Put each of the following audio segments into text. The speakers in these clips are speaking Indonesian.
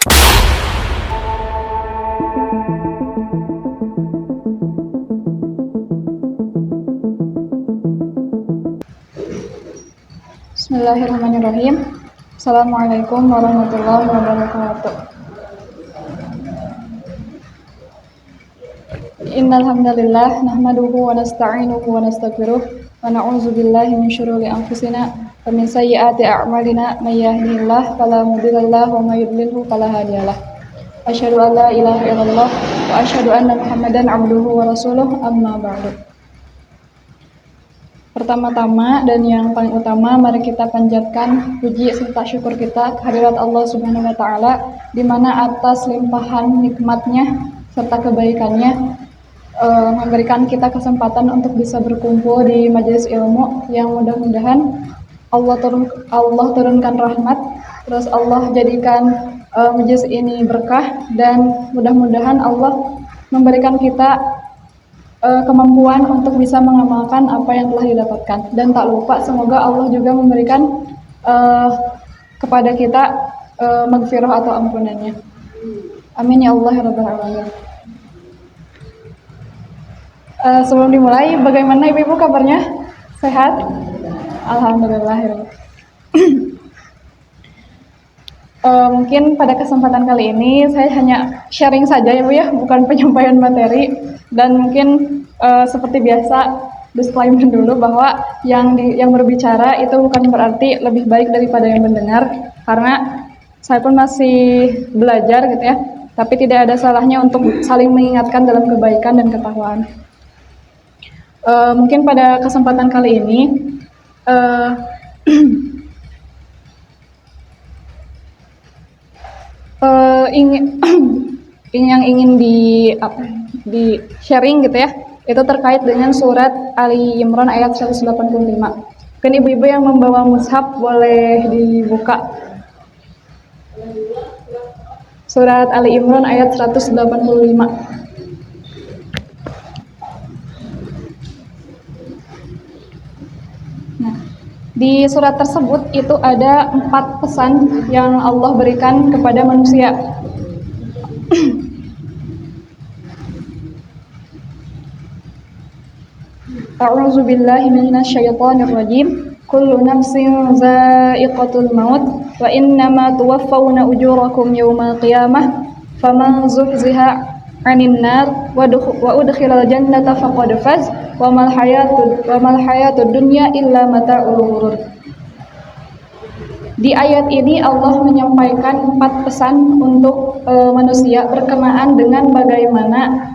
Bismillahirrahmanirrahim. Assalamualaikum warahmatullahi wabarakatuh. Innal hamdalillah nahmaduhu wa nasta'inuhu wa nastaghfiruh wa na'udzu billahi min syururi anfusina wa min sayyiati a'malina may yahdihillahu fala mudilla lahu wa may yudlilhu fala hadiyalah. Asyhadu an la ilaha illallah wa asyhadu anna Muhammadan 'abduhu wa rasuluh, amma ba'du. Pertama-tama dan yang paling utama, mari kita panjatkan puji serta syukur kita kehadirat Allah Subhanahu wa taala, di mana atas limpahan nikmatnya serta kebaikannya memberikan kita kesempatan untuk bisa berkumpul di majelis ilmu yang mudah-mudahan Allah turunkan rahmat, terus Allah jadikan majelis ini berkah, dan mudah-mudahan Allah memberikan kita kemampuan untuk bisa mengamalkan apa yang telah didapatkan. Dan tak lupa semoga Allah juga memberikan kepada kita maghfirah atau ampunannya. Amin ya Allah ya rabbal alamin. Sebelum dimulai, bagaimana ibu-ibu kabarnya? Sehat? Alhamdulillah. Mungkin pada kesempatan kali ini saya hanya sharing saja ya Bu ya, bukan penyampaian materi. Dan mungkin seperti biasa disclaimer dulu bahwa yang berbicara itu bukan berarti lebih baik daripada yang mendengar, karena saya pun masih belajar gitu ya, tapi tidak ada salahnya untuk saling mengingatkan dalam kebaikan dan ketakwaan. Mungkin pada kesempatan kali ini yang ingin di sharing gitu ya, itu terkait dengan surat Ali Imran ayat 185. Mungkin ibu-ibu yang membawa mushaf boleh dibuka surat Ali Imran ayat 185. Nah, di surat tersebut itu ada 4 pesan yang Allah berikan kepada manusia. A'udzu billahi minasyaitonir rajim. Kullu nafsin za'iqatul maut wa innama tuwaffawna ujurakum yawmal qiyamah faman zuhziha 'anil nar wa udkhilal jannata faqad faz wa mal hayatud dunya illa mata'ul ghurur. Di ayat ini Allah menyampaikan 4 pesan untuk manusia berkenaan dengan bagaimana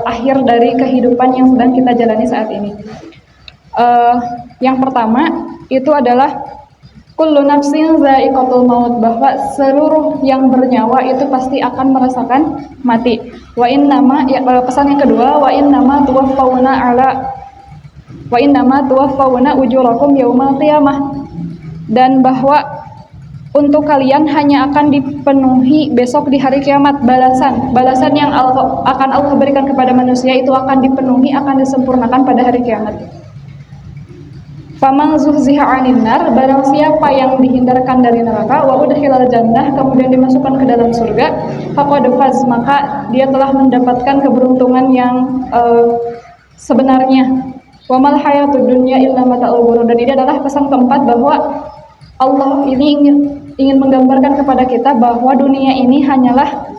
akhir dari kehidupan yang sedang kita jalani saat ini. Yang pertama itu adalah kullu nafsin za'iqatul maut, bahwa seluruh yang bernyawa itu pasti akan merasakan mati. Wa innama, pesan yang kedua, wa innama tuwaffawna ujurakum yaumal qiyamah, dan bahwa untuk kalian hanya akan dipenuhi besok di hari kiamat. Balasan yang akan Allah berikan kepada manusia itu akan dipenuhi, akan disempurnakan pada hari kiamat. Faman zuhziha 'anil nar, barang siapa yang dihindarkan dari neraka, wa udkhilal jannah, kemudian dimasukkan ke dalam surga, faqad faz, maka dia telah mendapatkan keberuntungan yang sebenarnya. Wa mal hayatud dunya illa mata'ul ghurur. Dan ini adalah pesan keempat, bahwa Allah ini ingin menggambarkan kepada kita bahwa dunia ini hanyalah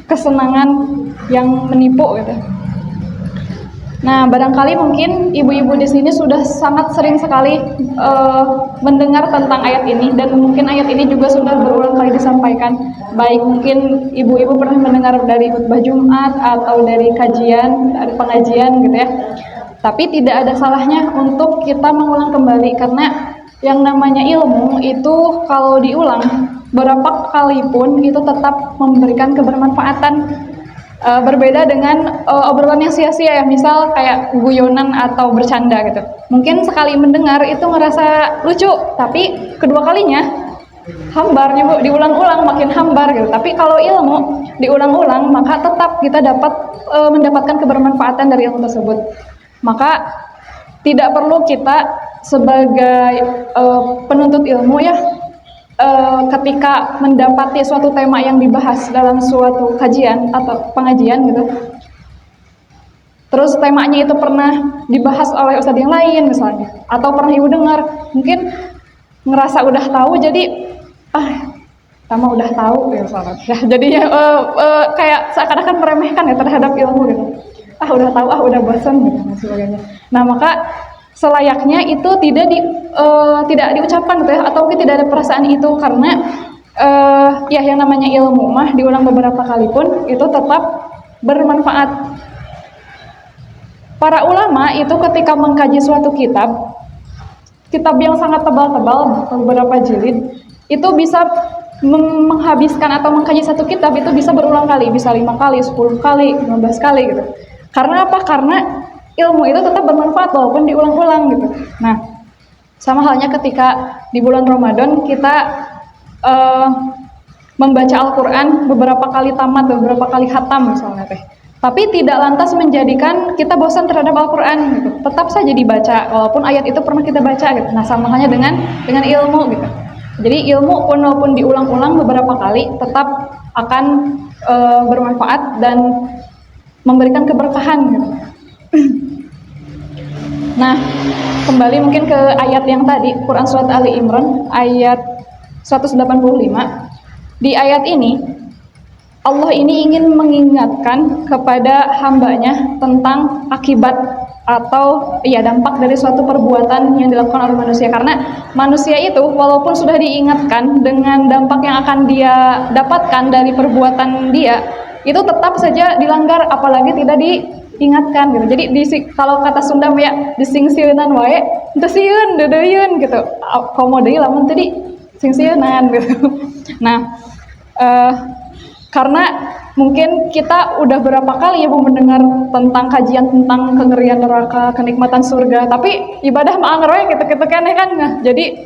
kesenangan yang menipu gitu. Nah, barangkali mungkin ibu-ibu di sini sudah sangat sering sekali mendengar tentang ayat ini, dan mungkin ayat ini juga sudah berulang kali disampaikan. Baik mungkin ibu-ibu pernah mendengar dari khutbah Jumat atau dari kajian, dari pengajian gitu ya. Tapi tidak ada salahnya untuk kita mengulang kembali, karena yang namanya ilmu itu kalau diulang berapa kali pun itu tetap memberikan kebermanfaatan. Berbeda dengan obrolan yang sia-sia ya, misal kayak guyonan atau bercanda gitu. Mungkin sekali mendengar itu ngerasa lucu, tapi kedua kalinya hambar, diulang-ulang makin hambar gitu. Tapi kalau ilmu diulang-ulang, maka tetap kita dapat mendapatkan kebermanfaatan dari ilmu tersebut. Maka tidak perlu kita sebagai penuntut ilmu ya ketika mendapati suatu tema yang dibahas dalam suatu kajian atau pengajian gitu, terus temanya itu pernah dibahas oleh ustadz yang lain misalnya, atau pernah ibu dengar, mungkin ngerasa udah tahu jadi sama udah tahu ya misalnya, ya jadinya kayak seakan-akan meremehkan ya terhadap ilmu gitu, udah tahu, udah bosan gitu dan sebagainya. Nah maka selayaknya itu tidak diucapkan gitu ya, atau mungkin tidak ada perasaan itu, karena ya yang namanya ilmu mah diulang beberapa kali pun itu tetap bermanfaat. Para ulama itu ketika mengkaji suatu kitab yang sangat tebal-tebal, beberapa jilid, itu bisa menghabiskan atau mengkaji satu kitab itu bisa berulang kali, bisa 5 kali, 10 kali, 15 kali gitu. Karena apa? Karena ilmu itu tetap bermanfaat walaupun diulang-ulang gitu. Nah, sama halnya ketika di bulan Ramadan kita membaca Al-Quran beberapa kali tamat, beberapa kali khatam misalnya teh. Tapi tidak lantas menjadikan kita bosan terhadap Al-Quran gitu. Tetap saja dibaca walaupun ayat itu pernah kita baca gitu. Nah, sama halnya dengan ilmu gitu. Jadi ilmu walaupun diulang-ulang beberapa kali tetap akan bermanfaat dan memberikan keberkahan gitu. Nah, kembali mungkin ke ayat yang tadi, Quran Surat Ali Imran ayat 185. Di ayat ini Allah ini ingin mengingatkan kepada hambanya tentang akibat atau dampak dari suatu perbuatan yang dilakukan oleh manusia. Karena manusia itu walaupun sudah diingatkan dengan dampak yang akan dia dapatkan dari perbuatan dia, itu tetap saja dilanggar apalagi tidak diingatkan gitu. Jadi kalau kata Sunda ya disingsieunan wae teu sieun deudeuyeun gitu. Komo deui lamun tadi singsieunan gitu. Nah, karena mungkin kita udah berapa kali ya mendengar tentang kajian tentang kengerian neraka, kenikmatan surga, tapi ibadah mah anggar we gitu-gitu kan. Nah, jadi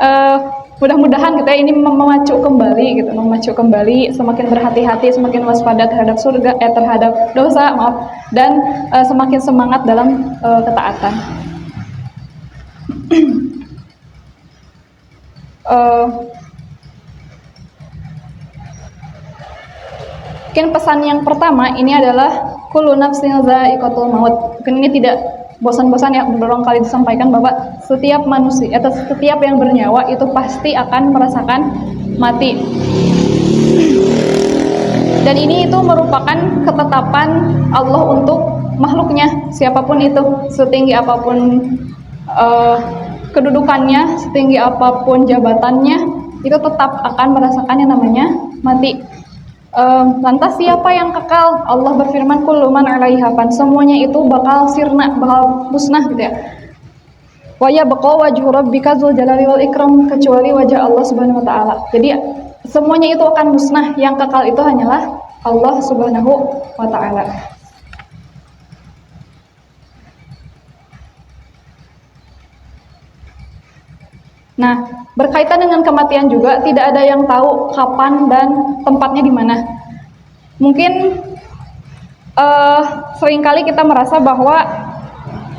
mudah-mudahan kita ini memacu kembali, semakin berhati-hati, semakin waspada terhadap surga, terhadap dosa, dan semakin semangat dalam ketaatan. Mungkin pesan yang pertama ini adalah kullu nafsin dha'iqatul maut. Mungkin ini tidak bosan-bosan ya berulang kali disampaikan bahwa setiap manusia atau setiap yang bernyawa itu pasti akan merasakan mati. Dan ini itu merupakan ketetapan Allah untuk makhluknya, siapapun itu, setinggi apapun kedudukannya, setinggi apapun jabatannya, itu tetap akan merasakan yang namanya mati. Lantas siapa yang kekal? Allah berfirman kullu man 'alaiha fan, semuanya itu bakal sirna, bakal musnah gitu ya. Wa yabqa wajhu rabbika dzul jalali wal ikram, kecuali wajah Allah Subhanahu wa taala. Jadi semuanya itu akan musnah, yang kekal itu hanyalah Allah Subhanahu wa taala. Nah, berkaitan dengan kematian juga tidak ada yang tahu kapan dan tempatnya di mana. Mungkin seringkali kita merasa bahwa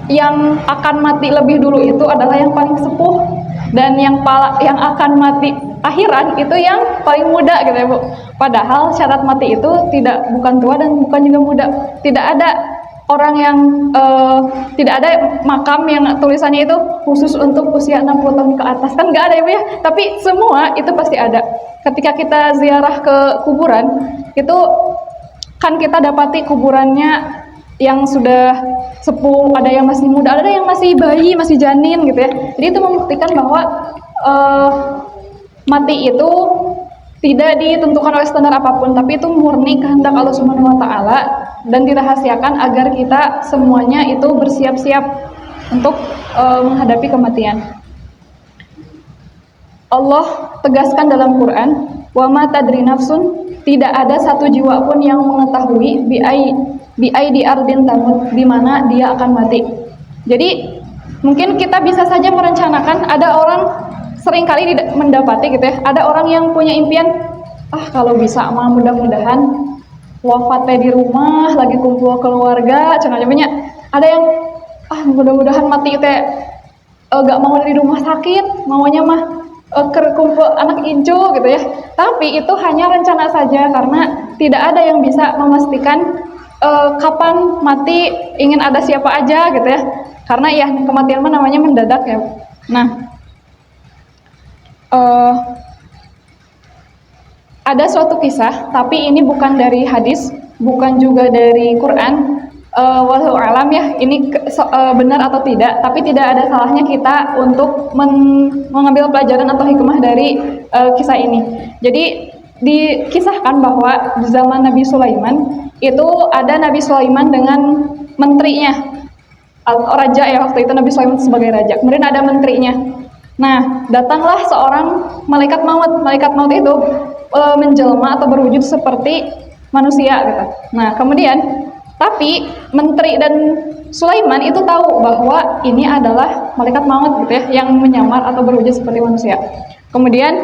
yang akan mati lebih dulu itu adalah yang paling sepuh, dan yang akan mati akhiran itu yang paling muda gitu ya Bu. Padahal syarat mati itu bukan tua dan bukan juga muda. Tidak ada orang yang tidak ada makam yang tulisannya itu khusus untuk usia 60 tahun ke atas, kan nggak ada ya Bu ya, tapi semua itu pasti ada. Ketika kita ziarah ke kuburan itu kan kita dapati kuburannya yang sudah sepuh, ada yang masih muda, ada yang masih bayi, masih janin gitu ya. Jadi itu membuktikan bahwa mati itu tidak ditentukan oleh standar apapun, tapi itu murni kehendak Allah Subhanahu wa taala dan dirahasiakan agar kita semuanya itu bersiap-siap untuk menghadapi kematian. Allah tegaskan dalam Quran, wa ma tadri nafsun, tidak ada satu jiwa pun yang mengetahui bi aidi ardin tamut, di mana dia akan mati. Jadi mungkin kita bisa saja merencanakan, ada orang seringkali mendapati gitu ya, ada orang yang punya impian, kalau bisa mah mudah-mudahan wafatnya di rumah, lagi kumpul keluarga, cenah-cenahnya. Ada yang mudah-mudahan mati teh gak mau di rumah sakit, maunya mah kumpul anak incu gitu ya. Tapi itu hanya rencana saja karena tidak ada yang bisa memastikan kapan mati, ingin ada siapa aja gitu ya. Karena ya kematian mah namanya mendadak ya. Nah, ada suatu kisah, tapi ini bukan dari hadis, bukan juga dari Quran. Wallahu alam ya, ini benar atau tidak, tapi tidak ada salahnya kita untuk mengambil pelajaran atau hikmah dari kisah ini. Jadi dikisahkan bahwa di zaman Nabi Sulaiman itu ada Nabi Sulaiman dengan menterinya, raja ya, waktu itu Nabi Sulaiman sebagai raja. Kemudian ada menterinya. Nah, datanglah seorang malaikat maut. Malaikat maut itu menjelma atau berwujud seperti manusia gitu. Nah, kemudian tapi menteri dan Sulaiman itu tahu bahwa ini adalah malaikat maut gitu ya, yang menyamar atau berwujud seperti manusia. Kemudian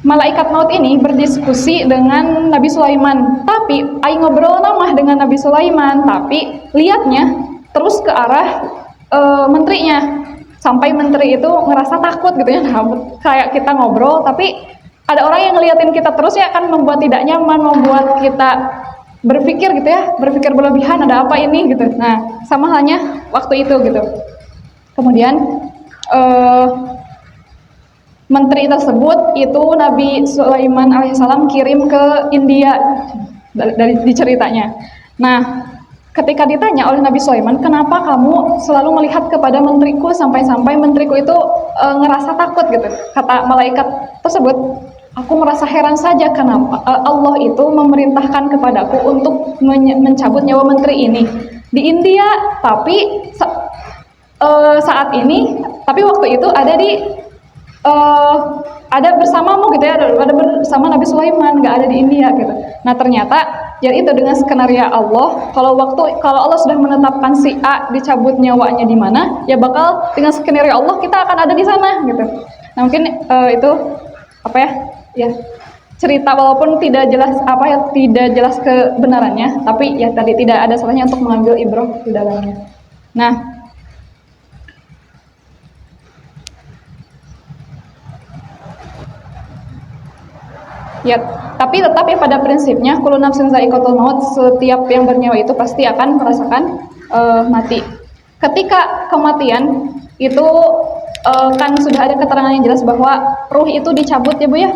malaikat maut ini berdiskusi dengan Nabi Sulaiman, tapi ngobrol namah dengan Nabi Sulaiman, tapi lihatnya terus ke arah menterinya, sampai menteri itu ngerasa takut gitu ya. Nah, kayak kita ngobrol tapi ada orang yang ngeliatin kita terus ya, kan membuat tidak nyaman, membuat kita berpikir gitu ya, berpikir berlebihan, ada apa ini gitu. Nah, sama halnya waktu itu gitu. Kemudian menteri tersebut itu Nabi Sulaiman alaihissalam kirim ke India dari ceritanya. Nah, ketika ditanya oleh Nabi Sulaiman, kenapa kamu selalu melihat kepada menteriku sampai-sampai menteriku itu ngerasa takut gitu, kata malaikat tersebut, aku merasa heran saja kenapa Allah itu memerintahkan kepadaku untuk mencabut nyawa menteri ini di India, tapi saat ini, tapi waktu itu ada bersamamu gitu ya, ada bersama Nabi Sulaiman, nggak ada di India gitu. Nah, ternyata ya itu dengan skenario Allah, kalau Allah sudah menetapkan si A dicabut nyawanya di mana, ya bakal dengan skenario Allah kita akan ada di sana gitu. Nah, mungkin itu apa ya cerita, walaupun tidak jelas tidak jelas kebenarannya, tapi ya tadi tidak ada salahnya untuk mengambil ibrah di dalamnya. Nah, ya, tapi tetap ya pada prinsipnya kullu nafsin za'iqatul maut, setiap yang bernyawa itu pasti akan merasakan mati. Ketika kematian itu kan sudah ada keterangan yang jelas bahwa ruh itu dicabut ya Bu ya.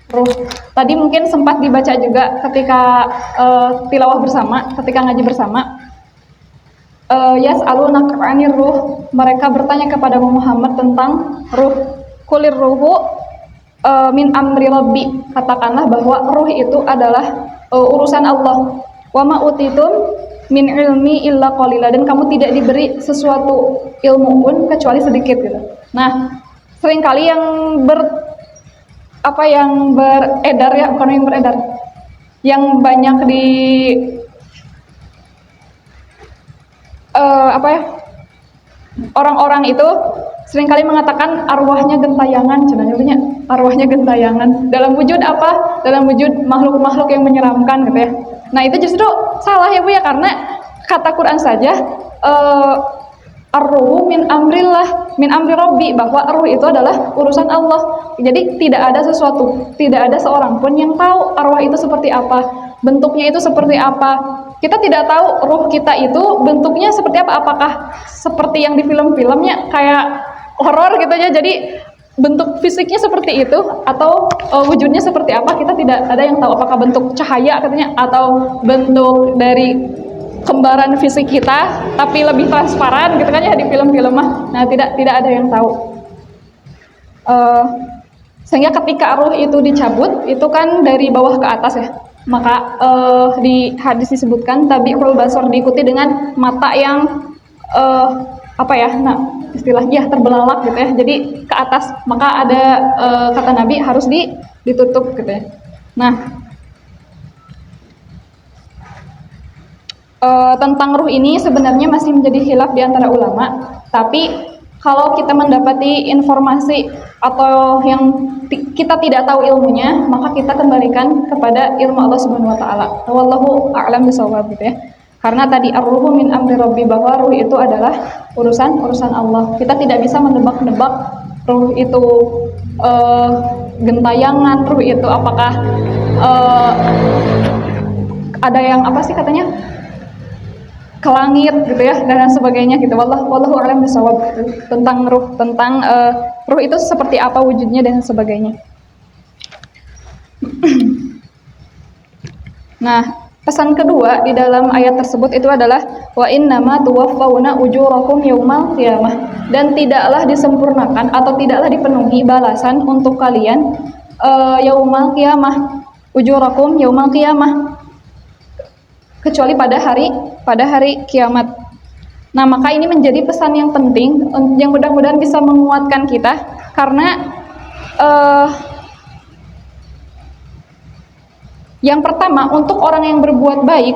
Ruh. Tadi mungkin sempat dibaca juga ketika tilawah bersama, ketika ngaji bersama. Yas'alunaka 'anir ruh, mereka bertanya kepada Muhammad tentang ruh. Kulir ruhu min amri rabbi, katakanlah bahwa ruh itu adalah urusan Allah. Wa ma utitum min ilmi illa qalila, dan kamu tidak diberi sesuatu ilmu pun kecuali sedikit gitu. Nah, seringkali yang beredar ya, bukan yang beredar, yang banyak di orang-orang itu seringkali mengatakan arwahnya gentayangan, cenanya arwahnya gentayangan dalam wujud apa? Dalam wujud makhluk-makhluk yang menyeramkan gitu ya. Nah, itu justru salah ya Bu ya, karena kata Quran saja ar-ruhu min amri rabbi, bahwa ruh itu adalah urusan Allah. Jadi tidak ada seorang pun yang tahu arwah itu seperti apa, bentuknya itu seperti apa. Kita tidak tahu ruh kita itu bentuknya seperti apa, apakah seperti yang di film-filmnya kayak horor gitu ya, jadi bentuk fisiknya seperti itu atau wujudnya seperti apa, kita tidak ada yang tahu, apakah bentuk cahaya katanya atau bentuk dari kembaran fisik kita tapi lebih transparan gitu kan ya di film-film mah. Nah, tidak ada yang tahu. Sehingga ketika ruh itu dicabut itu kan dari bawah ke atas ya, maka di hadis disebutkan tabi'ul basar, diikuti dengan mata yang istilahnya terbelalak gitu ya, jadi ke atas, maka ada kata Nabi harus ditutup gitu ya. Nah, tentang ruh ini sebenarnya masih menjadi khilaf di antara ulama, tapi kalau kita mendapati informasi atau yang kita tidak tahu ilmunya, maka kita kembalikan kepada ilmu Allah Subhanahu wa taala. Wallahu a'lam bishawab gitu ya. Karena tadi ar-ruhu min amri rabbi, bahwa ruh itu adalah urusan Allah. Kita tidak bisa menebak-nebak ruh itu gentayangan, ruh itu apakah ada yang apa sih katanya ke langit gitu ya dan lain sebagainya gitu. Wallahu a'lam bishawab tentang ruh, tentang ruh itu seperti apa wujudnya dan sebagainya. Nah, pesan kedua di dalam ayat tersebut itu adalah wa innama tuwaffawna ujurakum yaumal qiyamah, dan tidaklah disempurnakan atau tidaklah dipenuhi balasan untuk kalian yaumal qiyamah, ujurakum yaumal qiyamah, kecuali pada hari kiamat. Nah, maka ini menjadi pesan yang penting yang mudah-mudahan bisa menguatkan kita, karena yang pertama, untuk orang yang berbuat baik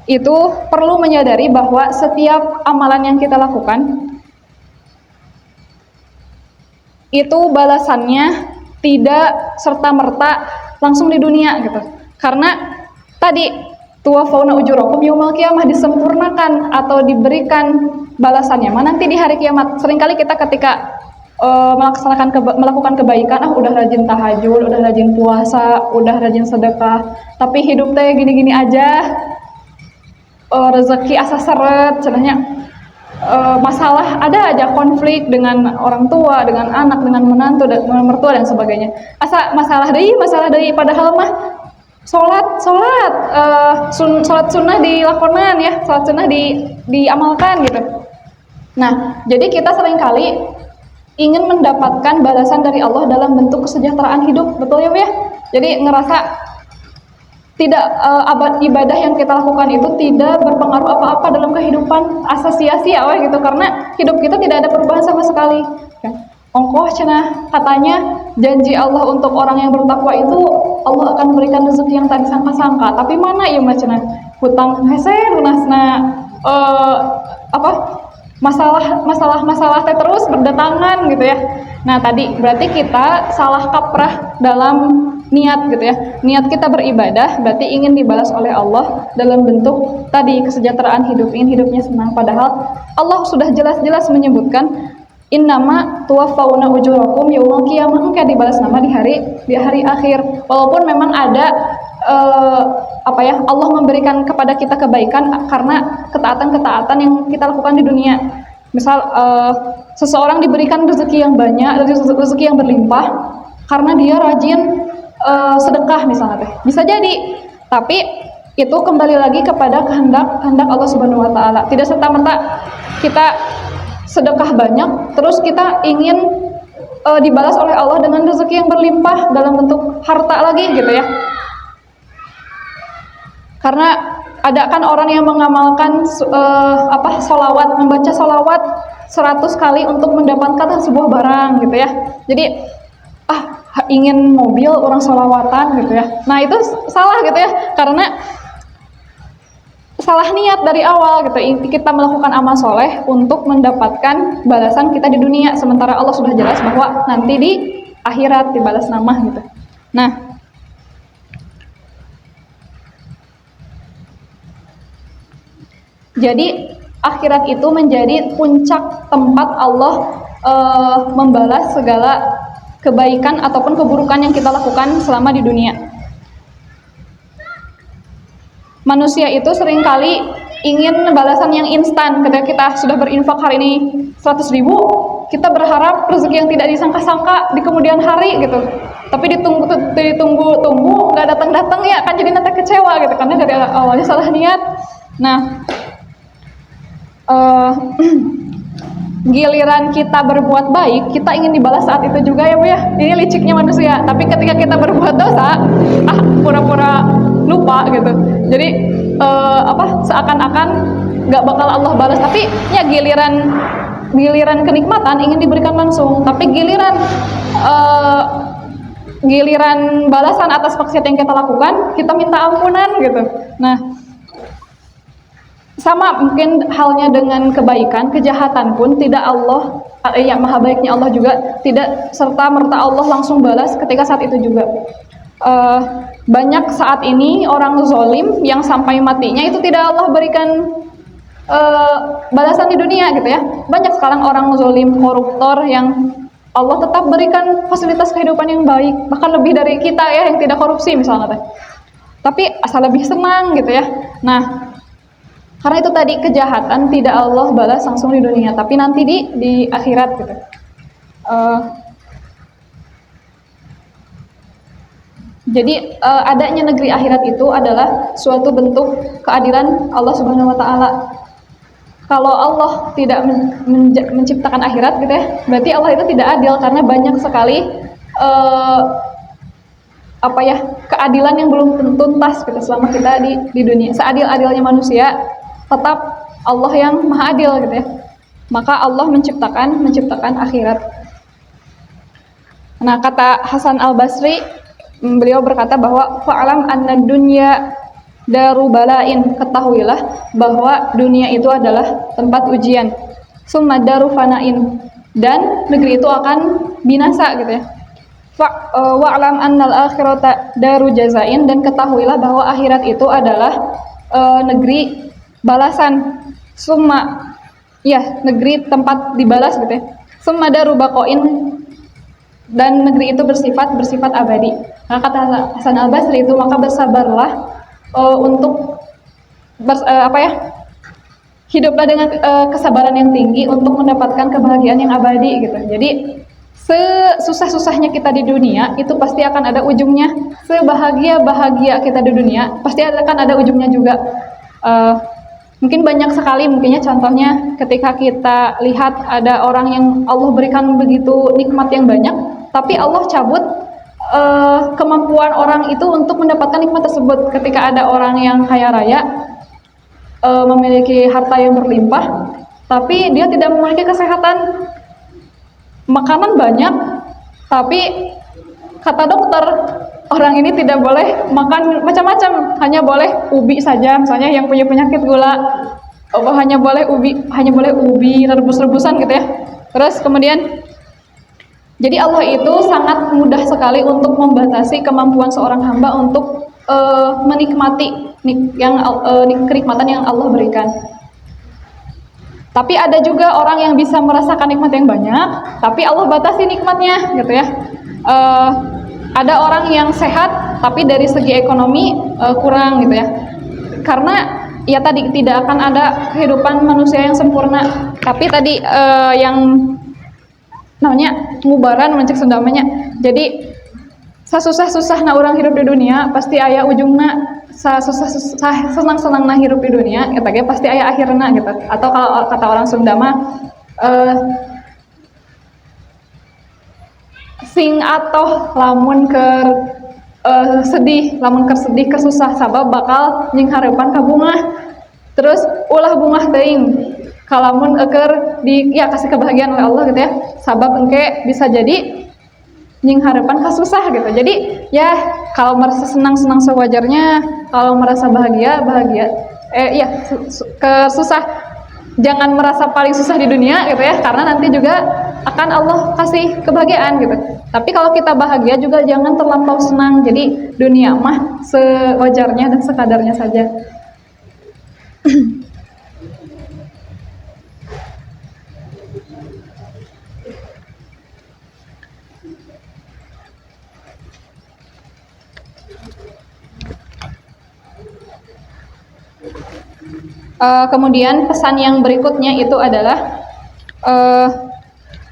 itu perlu menyadari bahwa setiap amalan yang kita lakukan itu balasannya tidak serta-merta langsung di dunia gitu. Karena tadi tuwaffawna ujurakum yaumal qiyamah, disempurnakan atau diberikan balasannya nanti di hari kiamat. Seringkali kita ketika melakukan kebaikan, udah rajin tahajud, udah rajin puasa, udah rajin sedekah, tapi hidup teh gini-gini aja, rezeki asa seret, sebenarnya masalah ada aja, konflik dengan orang tua, dengan anak, dengan menantu, dengan mertua dan sebagainya. Masalah deui padahal mah sholat sunnah dilakonan ya, sholat sunnah diamalkan gitu. Nah, jadi kita seringkali ingin mendapatkan balasan dari Allah dalam bentuk kesejahteraan hidup, betul ya Bu ya? Jadi ngerasa tidak ibadah yang kita lakukan itu tidak berpengaruh apa-apa dalam kehidupan, asa sia-sia gitu, karena hidup kita tidak ada perubahan sama sekali. Ongkoh cenah katanya janji Allah untuk orang yang bertakwa itu Allah akan memberikan rezeki yang tak disangka-sangka, tapi mana ya cenah hutang hese lunasna masalah teh terus berdatangan gitu ya. Nah, tadi berarti kita salah kaprah dalam niat gitu ya. Niat kita beribadah berarti ingin dibalas oleh Allah dalam bentuk tadi kesejahteraan hidup, ingin hidupnya senang, padahal Allah sudah jelas-jelas menyebutkan innama tuwaffawna ujurakum yaumal qiyamah, engkau dibalas nama di hari akhir. Walaupun memang ada Allah memberikan kepada kita kebaikan karena ketaatan-ketaatan yang kita lakukan di dunia. Misal seseorang diberikan rezeki yang banyak, rezeki yang berlimpah karena dia rajin sedekah misalnya, bisa jadi. Tapi itu kembali lagi kepada kehendak Allah Subhanahu wa taala. Tidak serta-merta kita sedekah banyak terus kita ingin dibalas oleh Allah dengan rezeki yang berlimpah dalam bentuk harta lagi gitu ya. Karena ada kan orang yang mengamalkan sholawat, membaca sholawat 100 kali untuk mendapatkan sebuah barang gitu ya. Jadi ingin mobil orang sholawatan gitu ya. Nah, itu salah gitu ya, karena salah niat dari awal gitu. Kita melakukan amal soleh untuk mendapatkan balasan kita di dunia, sementara Allah sudah jelas bahwa nanti di akhirat dibalas nama gitu. Nah, jadi akhirat itu menjadi puncak tempat Allah membalas segala kebaikan ataupun keburukan yang kita lakukan selama di dunia. Manusia itu seringkali ingin balasan yang instan. Ketika kita sudah berinfak hari ini 100.000, kita berharap rezeki yang tidak disangka-sangka di kemudian hari gitu. Tapi ditunggu nggak datang ya, kan jadi nanti kecewa gitu, karena dari awalnya salah niat. Nah, giliran kita berbuat baik, kita ingin dibalas saat itu juga ya Bu ya. Ini liciknya manusia. Tapi ketika kita berbuat dosa, pura-pura lupa gitu. Jadi seakan-akan nggak bakal Allah balas. Tapi ya giliran kenikmatan ingin diberikan langsung. Tapi giliran balasan atas maksiat yang kita lakukan, kita minta ampunan gitu. Nah, sama mungkin halnya dengan kebaikan, kejahatan pun tidak Allah, maha baiknya Allah juga tidak serta-merta Allah langsung balas ketika saat itu juga. Banyak saat ini orang zolim yang sampai matinya itu tidak Allah berikan balasan di dunia gitu ya. Banyak sekarang orang zolim, koruptor yang Allah tetap berikan fasilitas kehidupan yang baik, bahkan lebih dari kita ya yang tidak korupsi misalnya teh. Tapi asal lebih senang gitu ya. Nah, karena itu tadi kejahatan tidak Allah balas langsung di dunia, tapi nanti di akhirat gitu. Jadi adanya negeri akhirat itu adalah suatu bentuk keadilan Allah Subhanahu wa taala. Kalau Allah tidak menciptakan akhirat gitu ya, berarti Allah itu tidak adil karena banyak sekali keadilan yang belum tuntas gitu selama kita di dunia. Seadil-adilnya manusia, tetap Allah yang maha adil gitu ya. Maka Allah menciptakan akhirat. Nah, kata Hasan Al-Basri, beliau berkata bahwa fa'alam anna dunya daru bala'in, ketahuilah bahwa dunia itu adalah tempat ujian. Summa daru fana'in, dan negeri itu akan binasa gitu ya. Wa'alam annal akhirata daru jazain, dan ketahuilah bahwa akhirat itu adalah negeri balasan. Summa, ya, negeri tempat dibalas gitu ya. Summa daru baqain, dan negeri itu bersifat abadi. Nah, kata Hasan Al-Basri itu, maka bersabarlah untuk hiduplah dengan kesabaran yang tinggi untuk mendapatkan kebahagiaan yang abadi gitu. Jadi sesusah-susahnya kita di dunia itu pasti akan ada ujungnya. Sebahagia-bahagia kita di dunia pasti akan ada ujungnya juga. Mungkin banyak sekali mungkinnya contohnya ketika kita lihat ada orang yang Allah berikan begitu nikmat yang banyak, tapi Allah cabut kemampuan orang itu untuk mendapatkan nikmat tersebut. Ketika ada orang yang kaya raya, memiliki harta yang berlimpah, tapi dia tidak memiliki kesehatan. Makanan banyak, tapi kata dokter orang ini tidak boleh makan macam-macam, hanya boleh ubi saja. Misalnya yang punya penyakit gula, hanya boleh ubi rebus-rebusan gitu ya. Terus kemudian, jadi Allah itu sangat mudah sekali untuk membatasi kemampuan seorang hamba untuk menikmati kenikmatan yang Allah berikan. Tapi ada juga orang yang bisa merasakan nikmat yang banyak, tapi Allah batasi nikmatnya gitu ya. Ada orang yang sehat, tapi dari segi ekonomi kurang gitu ya. Karena ya tadi tidak akan ada kehidupan manusia yang sempurna. Tapi tadi yang namanya ngubaran mencek sendamanya. Jadi sasusah-susah na orang hidup di dunia pasti aya ujungna. Sasusah senang-senang na hidup di dunia eta ge pasti aya akhirna gitu. Atau kalau kata orang Sunda mah sing atoh lamun keur sedih, lamun keur sedih keur susah sabab bakal nying hareupan ka bunga. Terus ulah bunga teuing kalamun keur kasih kebahagiaan oleh Allah gitu ya. Sabab engke bisa jadi nying harapan kasusah gitu. Jadi ya kalau merasa senang sewajarnya, kalau merasa bahagia. Kesusah jangan merasa paling susah di dunia gitu ya, karena nanti juga akan Allah kasih kebahagiaan gitu. Tapi kalau kita bahagia juga jangan terlampau senang. Jadi dunia mah sewajarnya dan sekadarnya saja. Kemudian pesan yang berikutnya itu adalah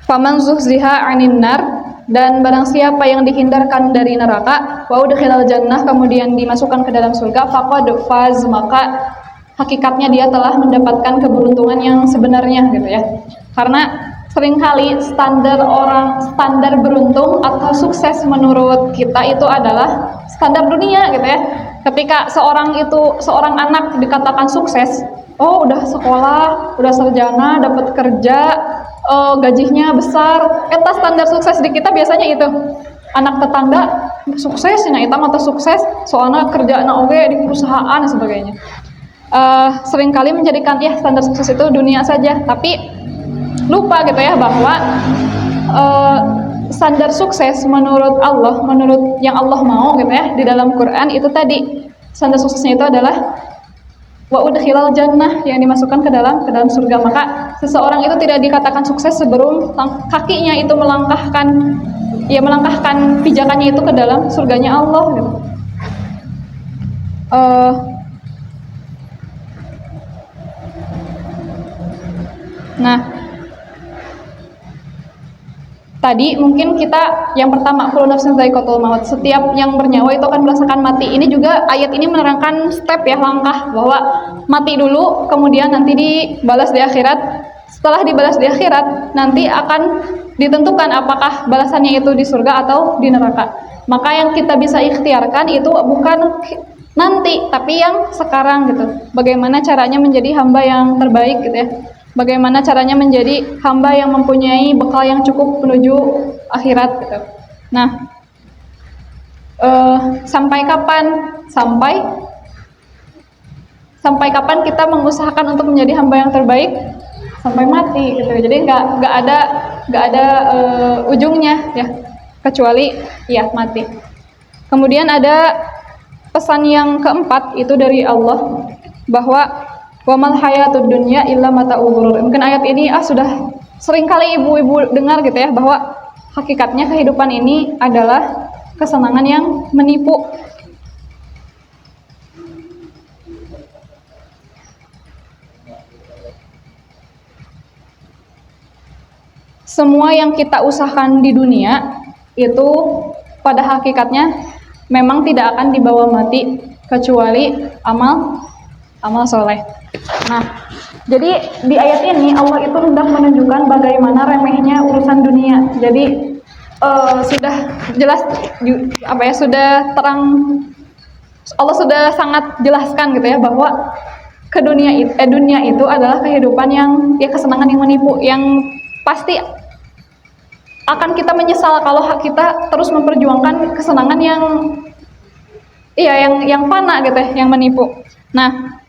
faman zuhziha 'anil nar, dan barang siapa yang dihindarkan dari neraka, wa udkhilal jannah, kemudian dimasukkan ke dalam surga, faqad faz, maka hakikatnya dia telah mendapatkan keberuntungan yang sebenarnya gitu ya. Karena seringkali standar beruntung atau sukses menurut kita itu adalah standar dunia gitu ya. Ketika seorang anak dikatakan sukses, oh udah sekolah, udah sarjana, dapat kerja, gajinya besar, eta standar sukses di kita biasanya itu. Anak tetangga sukses, nah eta mah sukses, soalnya kerjaan oge di perusahaan dan sebagainya. Seringkali menjadikan ya standar sukses itu dunia saja, tapi lupa gitu ya bahwa standar sukses menurut Allah, menurut yang Allah mau gitu ya di dalam Quran itu tadi, standar suksesnya itu adalah wa udkhilal jannah, yang dimasukkan ke dalam surga. Maka seseorang itu tidak dikatakan sukses sebelum kakinya itu melangkahkan pijakannya itu ke dalam surganya Allah gitu. Nah, tadi mungkin kita yang pertama, kullu nafsin dha'iqatul maut, setiap yang bernyawa itu akan merasakan mati. Ini juga ayat ini menerangkan step ya, langkah, bahwa mati dulu kemudian nanti dibalas di akhirat. Setelah dibalas di akhirat nanti akan ditentukan apakah balasannya itu di surga atau di neraka. Maka yang kita bisa ikhtiarkan itu bukan nanti, tapi yang sekarang gitu. Bagaimana caranya menjadi hamba yang terbaik gitu ya. Bagaimana caranya menjadi hamba yang mempunyai bekal yang cukup menuju akhirat gitu. Nah, sampai kapan? Sampai kapan kita mengusahakan untuk menjadi hamba yang terbaik? Sampai mati gitu. Jadi nggak ada ujungnya ya, kecuali ya mati. Kemudian ada pesan yang keempat itu dari Allah, bahwa wa mal hayatud dunya illa mata'ul ghurur. Mungkin ayat ini sudah sering kali ibu-ibu dengar gitu ya, bahwa hakikatnya kehidupan ini adalah kesenangan yang menipu. Semua yang kita usahakan di dunia itu pada hakikatnya memang tidak akan dibawa mati kecuali amal soleh. Nah, jadi di ayat ini Allah itu hendak menunjukkan bagaimana remehnya urusan dunia. Jadi sudah jelas sudah terang, Allah sudah sangat jelaskan gitu ya, bahwa dunia itu adalah kehidupan yang kesenangan yang menipu, yang pasti akan kita menyesal kalau kita terus memperjuangkan kesenangan yang fana gitu ya, yang menipu. Nah,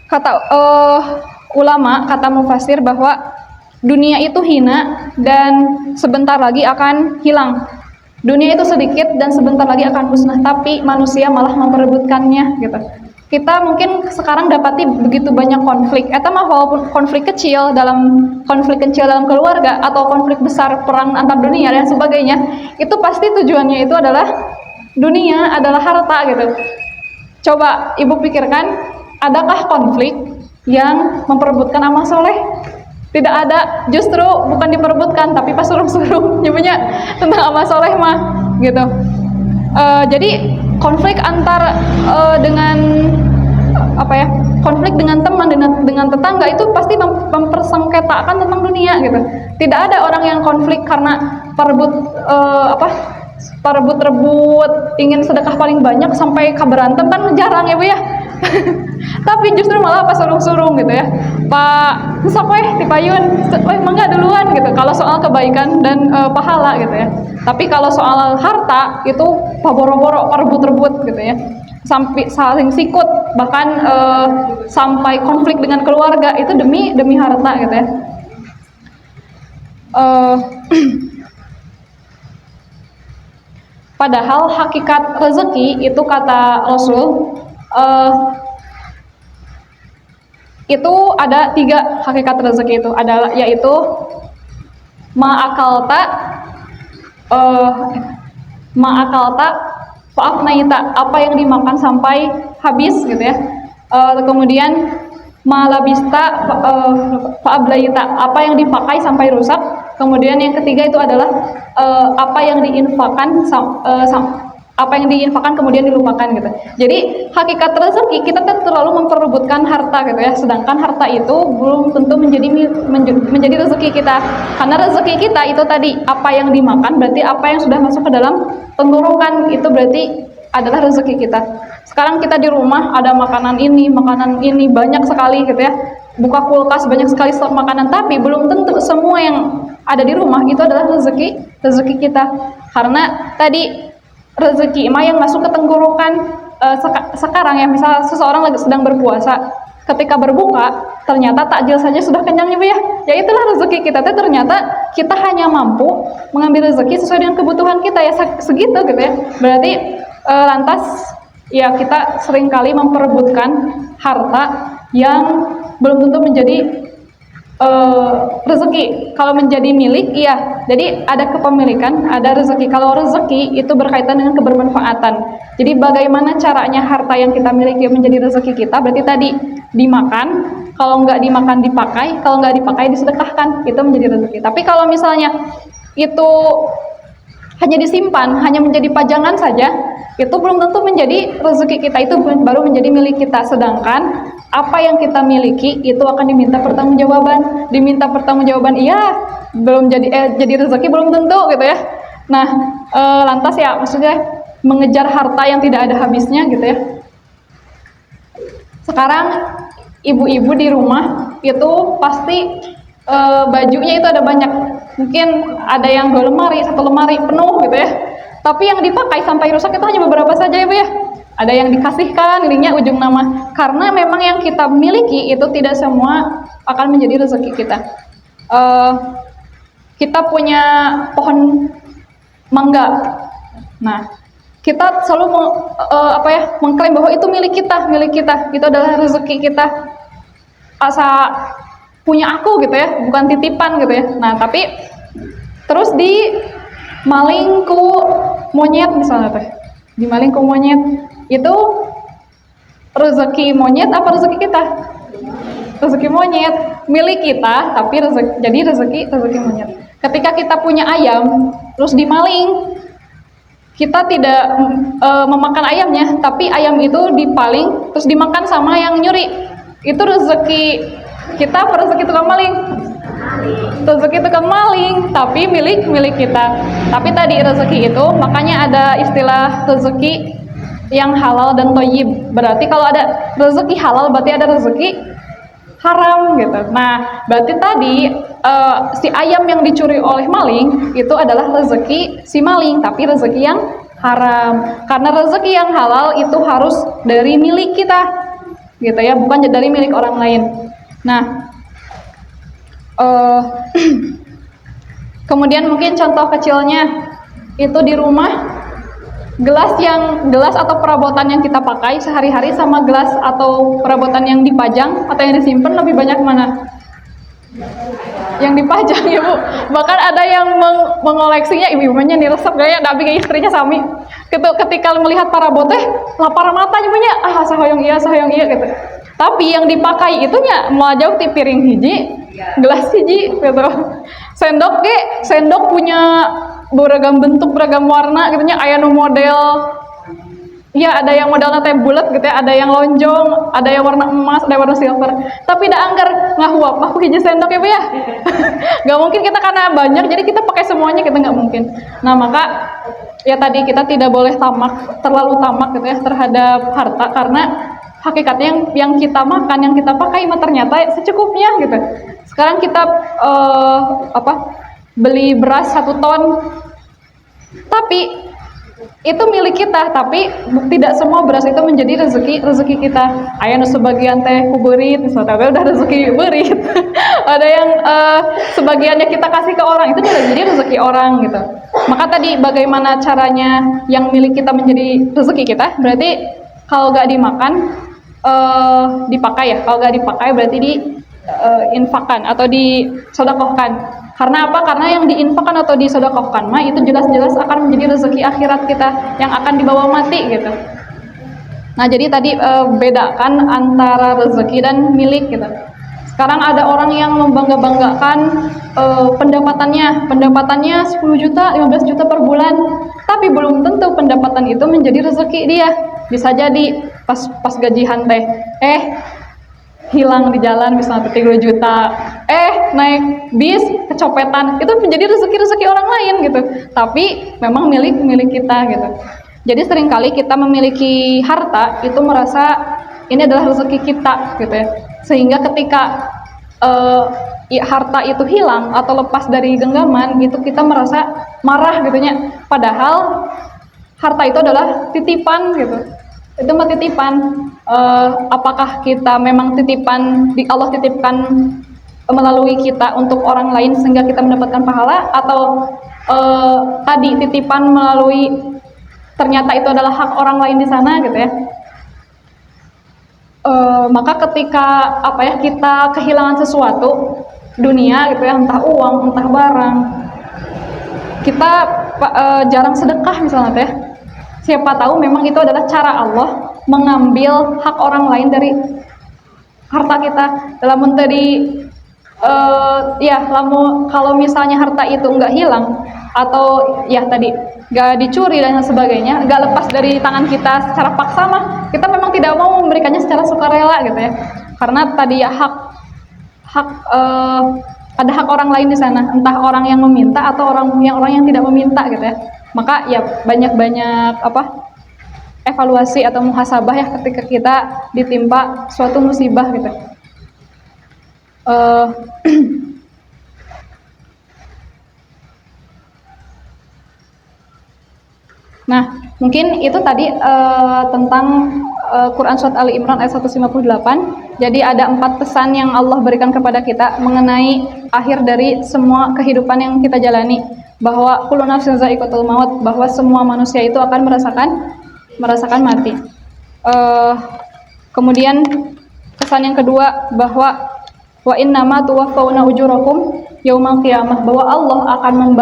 kata ulama, kata mufasir, bahwa dunia itu hina dan sebentar lagi akan hilang. Dunia itu sedikit dan sebentar lagi akan musnah, tapi manusia malah memperebutkannya gitu. Kita mungkin sekarang dapati begitu banyak konflik, walaupun konflik kecil dalam keluarga atau konflik besar, perang antar dunia dan sebagainya, itu pasti tujuannya itu adalah dunia, adalah harta gitu. Coba ibu pikirkan, adakah konflik yang memperebutkan amal soleh? Tidak ada, justru bukan diperebutkan, tapi pas suruh-suruh nyebutnya tentang amal soleh mah gitu. Jadi konflik antar konflik dengan teman, dengan tetangga itu pasti mempersengketakan tentang dunia gitu. Tidak ada orang yang konflik karena rebut ingin sedekah paling banyak sampai berantem, kan jarang ya Bu ya. Tapi justru malah pas surung-surung gitu ya, Pak sok dipayun, mangga duluan gitu, kalau soal kebaikan dan pahala gitu ya. Tapi kalau soal harta itu boro-boro rebut-rebut gitu ya, sampai saling sikut, bahkan sampai konflik dengan keluarga itu demi harta gitu ya. Padahal hakikat rezeki itu, kata Rasul, itu ada 3 hakikat rezeki itu, adalah yaitu ma'akalta fa'afnaita, apa yang dimakan sampai habis gitu ya. Kemudian malabista fa'ablaita, apa yang dipakai sampai rusak. Kemudian yang ketiga itu adalah apa yang diinfakkan kemudian dilupakan gitu. Jadi hakikat rezeki kita terlalu memperebutkan harta gitu ya, sedangkan harta itu belum tentu menjadi rezeki kita. Karena rezeki kita itu tadi apa yang dimakan, berarti apa yang sudah masuk ke dalam tenggorokan itu berarti adalah rezeki kita. Sekarang kita di rumah ada makanan ini banyak sekali gitu ya. Buka kulkas banyak sekali stok makanan, tapi belum tentu semua yang ada di rumah itu adalah rezeki kita. Karena tadi rezeki yang masuk ke tenggorokan sekarang ya, misal seseorang lagi sedang berpuasa, ketika berbuka ternyata takjil saja sudah kenyang ya, ya itulah rezeki kita. Ternyata kita hanya mampu mengambil rezeki sesuai dengan kebutuhan kita ya, segitu gitu ya. Berarti lantas ya kita seringkali memperebutkan harta yang belum tentu menjadi rezeki. Kalau menjadi milik, iya. Jadi ada kepemilikan, ada rezeki. Kalau rezeki itu berkaitan dengan kebermanfaatan. Jadi bagaimana caranya harta yang kita miliki menjadi rezeki kita? Berarti tadi dimakan, kalau nggak dimakan dipakai, kalau nggak dipakai disedekahkan, itu menjadi rezeki. Tapi kalau misalnya itu hanya disimpan, hanya menjadi pajangan saja, itu belum tentu menjadi rezeki kita, itu baru menjadi milik kita. Sedangkan apa yang kita miliki itu akan diminta pertanggungjawaban, iya, belum jadi rezeki belum tentu gitu ya. Nah, lantas ya maksudnya mengejar harta yang tidak ada habisnya gitu ya. Sekarang ibu-ibu di rumah itu pasti bajunya itu ada banyak, mungkin ada yang 2 lemari, 1 lemari penuh gitu ya. Tapi yang dipakai sampai rusak itu hanya beberapa saja ya Bu ya. Ada yang dikasihkan, ininya ujung nama. Karena memang yang kita miliki itu tidak semua akan menjadi rezeki kita. Kita punya pohon mangga. Nah, kita selalu mengklaim bahwa itu milik kita. Itu adalah rezeki kita. Asa punya aku gitu ya, bukan titipan gitu ya. Nah, tapi terus di malingku monyet misalnya teh. Di malingku monyet itu rezeki monyet apa rezeki kita? Rezeki monyet, milik kita, tapi rezeki monyet. Ketika kita punya ayam, terus dimaling, kita tidak memakan ayamnya, tapi ayam itu dipaling, terus dimakan sama yang nyuri. Itu rezeki kita apa rezeki tukang maling? Rezeki tukang maling, tapi milik kita. Tapi tadi rezeki itu, makanya ada istilah rezeki yang halal dan thayyib. Berarti kalau ada rezeki halal berarti ada rezeki haram gitu. Nah, berarti tadi si ayam yang dicuri oleh maling itu adalah rezeki si maling, tapi rezeki yang haram. Karena rezeki yang halal itu harus dari milik kita, gitu ya, bukan dari milik orang lain. Nah, kemudian mungkin contoh kecilnya itu di rumah. Gelas atau perabotan yang kita pakai sehari-hari sama gelas atau perabotan yang dipajang atau yang disimpan lebih banyak mana? Yang dipajang ya Bu. Bahkan ada yang mengoleksinya, ibu-ibunya niresep gaya tapi kayak istrinya sami. Ketika melihat paraboteh lapar mata ibunya, sahoyong iya gitu. Tapi yang dipakai itunya mau jauh ti piring hiji, gelas hiji gitu. Sendok punya beragam bentuk, beragam warna gitu nya, aya nu model ya, ada yang modelnya teh bulat gitu ya, ada yang lonjong, ada yang warna emas, ada yang warna silver. Tapi da anggar ngahuap mah hiji sendok ya Bu ya. Gak mungkin kita karena banyak jadi kita pakai semuanya, kita nggak mungkin. Nah, maka ya tadi kita tidak boleh terlalu tamak gitu ya terhadap harta, karena hakikatnya yang kita makan, yang kita pakai mah ternyata secukupnya gitu. Sekarang kita beli beras 1 ton, tapi itu milik kita, tapi tidak semua beras itu menjadi rezeki kita. Aya nu sebagian teh kuberit, misalnya udah rezeki berit. Ada yang sebagiannya kita kasih ke orang, itu juga jadi rezeki orang gitu. Maka tadi bagaimana caranya yang milik kita menjadi rezeki kita? Berarti kalau gak dimakan dipakai ya. Kalau gak dipakai berarti diinfakkan atau disedekahkan. Karena apa? Karena yang diinfakkan atau disedekahkan mah itu jelas-jelas akan menjadi rezeki akhirat kita yang akan dibawa mati gitu. Nah, jadi tadi bedakan antara rezeki dan milik gitu. Sekarang ada orang yang membangga-banggakan pendapatannya 10 juta, 15 juta per bulan, tapi belum tentu pendapatan itu menjadi rezeki dia. Bisa jadi pas gajian teh hilang di jalan misalnya 30 juta, naik bis kecopetan, itu menjadi rezeki orang lain gitu, tapi memang milik kita gitu. Jadi seringkali kita memiliki harta itu merasa ini adalah rezeki kita gitu ya, sehingga ketika harta itu hilang atau lepas dari genggaman itu kita merasa marah gitu ya, padahal harta itu adalah titipan gitu. Itu mah titipan. Apakah kita memang titipan, Allah titipkan melalui kita untuk orang lain sehingga kita mendapatkan pahala, atau tadi titipan melalui ternyata itu adalah hak orang lain di sana gitu ya. Maka ketika kita kehilangan sesuatu dunia gitu ya, entah uang, entah barang, kita jarang sedekah misalnya teh. Siapa tahu memang itu adalah cara Allah mengambil hak orang lain dari harta kita. Dalam tadi kalau misalnya harta itu nggak hilang atau ya tadi nggak dicuri dan sebagainya, nggak lepas dari tangan kita secara paksa mah kita memang tidak mau memberikannya secara sukarela gitu ya. Karena tadi ya ada hak orang lain di sana, entah orang yang meminta atau orang yang tidak meminta gitu ya. Maka ya banyak evaluasi atau muhasabah ya ketika kita ditimpa suatu musibah gitu. Nah, mungkin itu tadi tentang Quran Surat Ali Imran ayat 158. Jadi ada 4 pesan yang Allah berikan kepada kita mengenai akhir dari semua kehidupan yang kita jalani, bahwa kullu nafsin za'iqatul maut, bahwa semua manusia itu akan merasakan mati. Kemudian pesan yang kedua bahwa wa innama tuwaffawna ujurakum yaumal qiyamah, bahwa Allah akan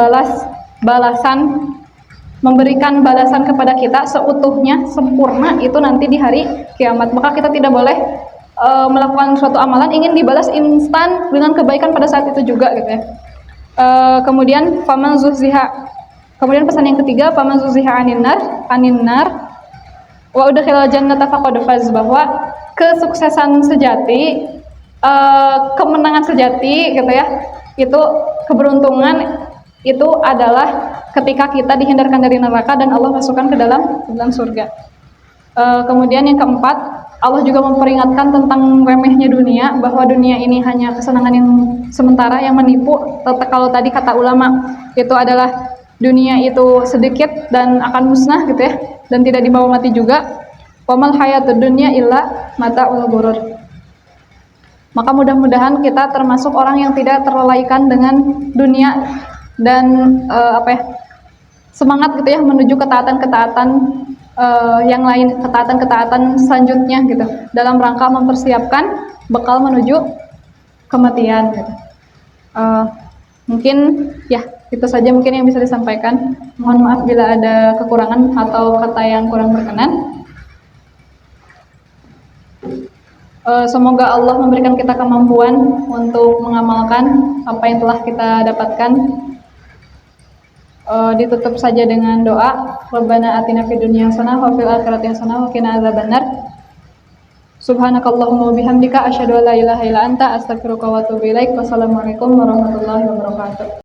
memberikan balasan kepada kita seutuhnya, sempurna itu nanti di hari kiamat. Maka kita tidak boleh melakukan suatu amalan ingin dibalas instan dengan kebaikan pada saat itu juga gitu ya. Kemudian pesan yang ketiga, faman zuziha anin nar wa udkhilal jannata faqad faz, bahwa kesuksesan sejati, kemenangan sejati gitu ya, itu keberuntungan itu adalah ketika kita dihindarkan dari neraka dan Allah masukkan ke dalam surga. Kemudian yang keempat, Allah juga memperingatkan tentang remehnya dunia, bahwa dunia ini hanya kesenangan yang sementara yang menipu. Kalau tadi kata ulama itu adalah dunia itu sedikit dan akan musnah gitu ya, dan tidak dibawa mati juga. Wamal hayatud dunya illa mata'ul ghurur. Maka mudah-mudahan kita termasuk orang yang tidak terlelaikan dengan dunia dan semangat gitu ya menuju ketaatan-ketaatan yang lain, ketaatan-ketaatan selanjutnya gitu, dalam rangka mempersiapkan bekal menuju kematian gitu. Mungkin ya itu saja mungkin yang bisa disampaikan. Mohon maaf bila ada kekurangan atau kata yang kurang berkenan. Semoga Allah memberikan kita kemampuan untuk mengamalkan apa yang telah kita dapatkan. Ditutup saja dengan doa, Rabbana atina fid dunya hasanah wa fil akhirati hasanah wa qina adzabannar. Subhanakallahumma wa bihamdika asyhadu an la ilaha illa anta astaghfiruka wa atubu ilaik. Wassalamualaikum warahmatullahi wabarakatuh.